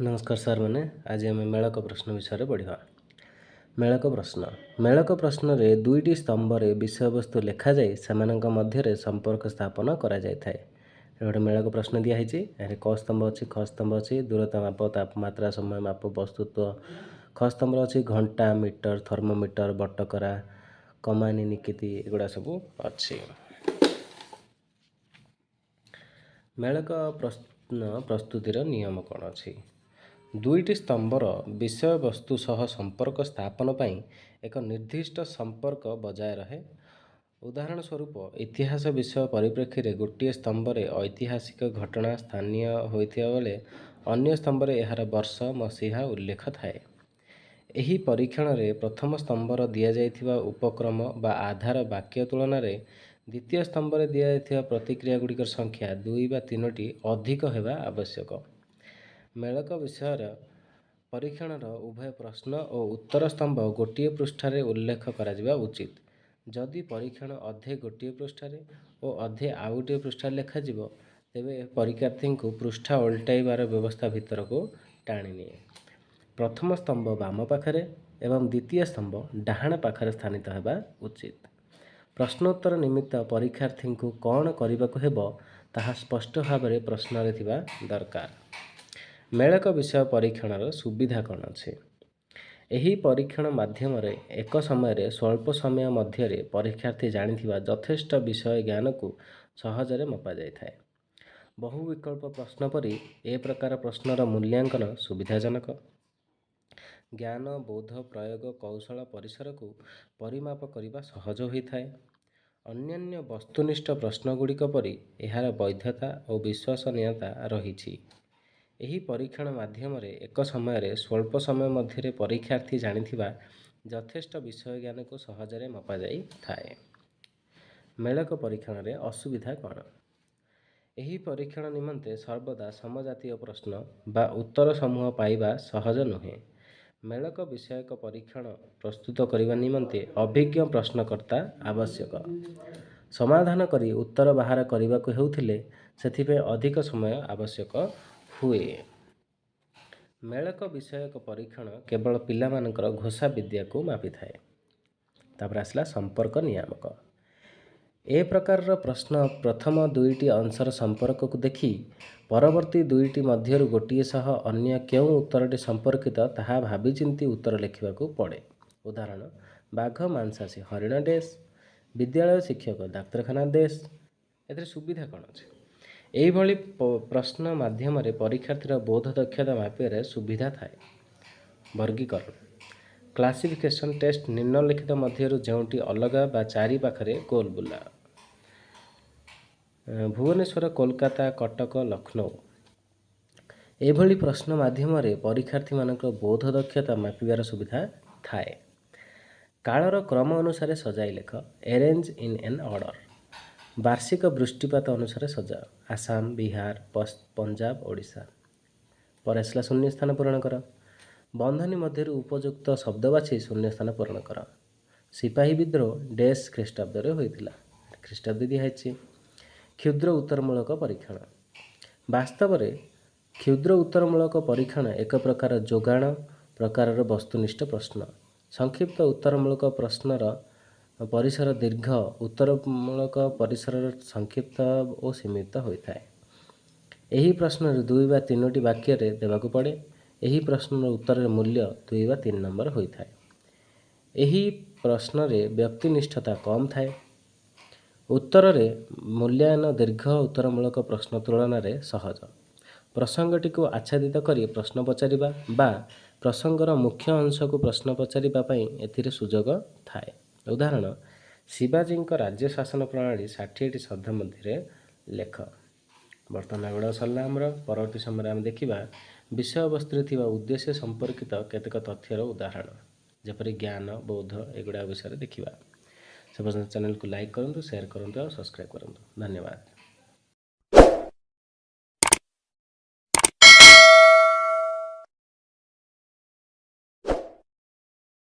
नमस्कार सार मैंने आज आम मेलक प्रश्न विषय पढ़ा। मेलक प्रश्न रे दुईटी स्तंभ विषय वस्तु लिखा जाए से मध्य संपर्क स्थापन करा जाय थाए। गोटे मेलक प्रश्न दिखाई क स्तंभ अच्छी ख स्तंभ अच्छी दूरता माप तापमात्रा समय माप वस्तुत्व ख स्तंभ अच्छी घंटा मीटर थर्मोमीटर बटकरा कमानी निकिति एगुड़ा सब अच्छी। मेलक प्रश्न प्रस्तुतिर नियम कौन अच्छी। दुईटी स्तंभर विषय वस्तु सह संपर्क स्थापन पाई एक निर्दिष्ट संपर्क बजाय रहे। उदाहरण स्वरूप इतिहास विषय परिप्रेक्षी में गोटे स्तंभर ऐतिहासिक घटना स्थानीय होइथिबा बेले अन्य स्तंभर यार वर्ष मसीहा उल्लेख थाए। एही परीक्षण में प्रथम स्तंभर दि जाइथिबा उपक्रम बा आधार वाक्य तुलन में द्वितीय स्तंभर दि जाइथिबा प्रतिक्रिया गुड़िकर संख्या 2 बा 3टी अधिक हेबा आवश्यक। मेलक विषय परीक्षणर उभय प्रश्न और उत्तर स्तंभ गोटे पृष्ठारे उल्लेख करा उचित। जदि परीक्षण अधे गोटे पृष्ठारे और अधे आउ गोटे पृष्ठा लेखा तेबे परीक्षार्थी को पृष्ठा उल्टाइबार व्यवस्था भितर को टाणी निए। प्रथम स्तंभ बाम पाखरे एवं द्वितीय स्तंभ डाहाण पाखरे स्थानित होगा उचित। प्रश्नोत्तर निमित्त परीक्षार्थी को कौन करने को हेबो ताहा स्पष्ट भाव में प्रश्न थिबा दरकार। मेलक विषय परीक्षणर सुविधा कौन अच्छे। यही परीक्षण माध्यम एक समय स्वल्प समय मध्य परीक्षार्थी जानिथिबा यथेष्ट विषय ज्ञान को सहजरे मपा जाए। बहु विकल्प प्रश्न परी ए प्रकार प्रश्नर मूल्यांकन सुविधाजनक। ज्ञान बोध प्रयोग कौशल परिसर को परिमाप करने सहज होता है। अन्यान्य वस्तुनिष्ठ प्रश्नगुड़िक परी एहार वैधता और विश्वसनीयता रही। यही परीक्षण माध्यम एक समय स्वल्प समय मध्य परीक्षार्थी जानिथिबा यथेष्ट विषय ज्ञान को सहजरे मपा जाई थाए। मेलक परीक्षण में असुविधा कौन। यही परीक्षण निमंते सर्वदा समजातीय प्रश्न बा उत्तर समूह पाइबा सहज नुहे। मेलक विषयक परीक्षण प्रस्तुत करने निमंते अभिज्ञ प्रश्नकर्ता आवश्यक। समाधान करी उत्तर बाहर करने को हेउथिले सेथिपे अधिक समय आवश्यक हुए। मेलक विषयक परीक्षण केवल पिलामानकर घोषा विद्या को मापी थाए। तापर आसला संपर्क नियामक। ए प्रकार प्रश्न प्रथम दुईटी अंशर संपर्क को देखी परवर्ती दुईटी मध्यरु गोटिए सह अन्य क्यों उत्तरटी संपर्कित ताहा भावी चिंती उत्तर लिखा पड़े। उदाहरण बाघ मांसाशी हरिण डेश विद्यालय शिक्षक डाक्तरखाना देश। एथिरे सुविधा कौन अच्छे। यही प्रश्न माध्यम परीक्षार्थीर बोध दक्षता मापिबार सुविधा थाए। वर्गीकरण क्लासिफिकेशन टेस्ट निम्नलिखित मध्यरु जोटी अलग बा चारि पाखरे गोल बुला। भुवनेश्वर कोलकाता कटक लखनऊ। एभली प्रश्न माध्यम परीक्षार्थी मानक बोध दक्षता मापिबार सुविधा थाए। कालर क्रम अनुसार सजाई लेख एरेंज इन एन ऑर्डर। वार्षिक वृष्टिपात अनुसार सजा आसाम बिहार पंजाब ओडिशा। पर आसला शून्य स्थान पूरण कर। बंधनी मध्य उपयुक्त शब्द बाछी शून्य स्थान पूरण कर। सिपाही विद्रोह डैश ख्रीष्टाब्द होता ख्रीष्टाब्द दिखाई। क्षुद्र उत्तरमूलक परीक्षण वास्तव में क्षुद्र उत्तरमूलक परीक्षण एक प्रकार जोगाण प्रकार वस्तुनिष्ठ प्रश्न। संक्षिप्त उत्तरमूलक प्रश्नर परिसर दीर्घ उत्तरमूलक परिसर संक्षिप्त और सीमित होता है। यही प्रश्न 2 बा 3टी वाक्य देवाक पड़े। यही प्रश्नर उत्तर मूल्य 2 बा 3 नंबर होता है। यही प्रश्न व्यक्तिनिष्ठता कम थाए। उत्तर मूल्यांकन दीर्घ उत्तरमूलक प्रश्न तुलन में सहज। प्रसंगटी को आच्छादित करी प्रश्न पचारिबा बा प्रसंगर मुख्य अंश को प्रश्न पचारिबा पई एथिरे सुजोग थाए। उदाहरण शिवाजी राज्य शासन प्रणाली 60टी शब्द मध्य लेख। बर्तमान एगुड़ा सरला आमर परवर्ती समय आम देखा विषय वस्तु थिबा उद्देश्य संपर्कित केतेक तथ्यर उदाहरण जेपरि ज्ञान बोध एगुड़ा विषय देखा। से पर्यंत चैनल को लाइक करूँ शेयर करूँ और सब्सक्राइब करूँ। धन्यवाद।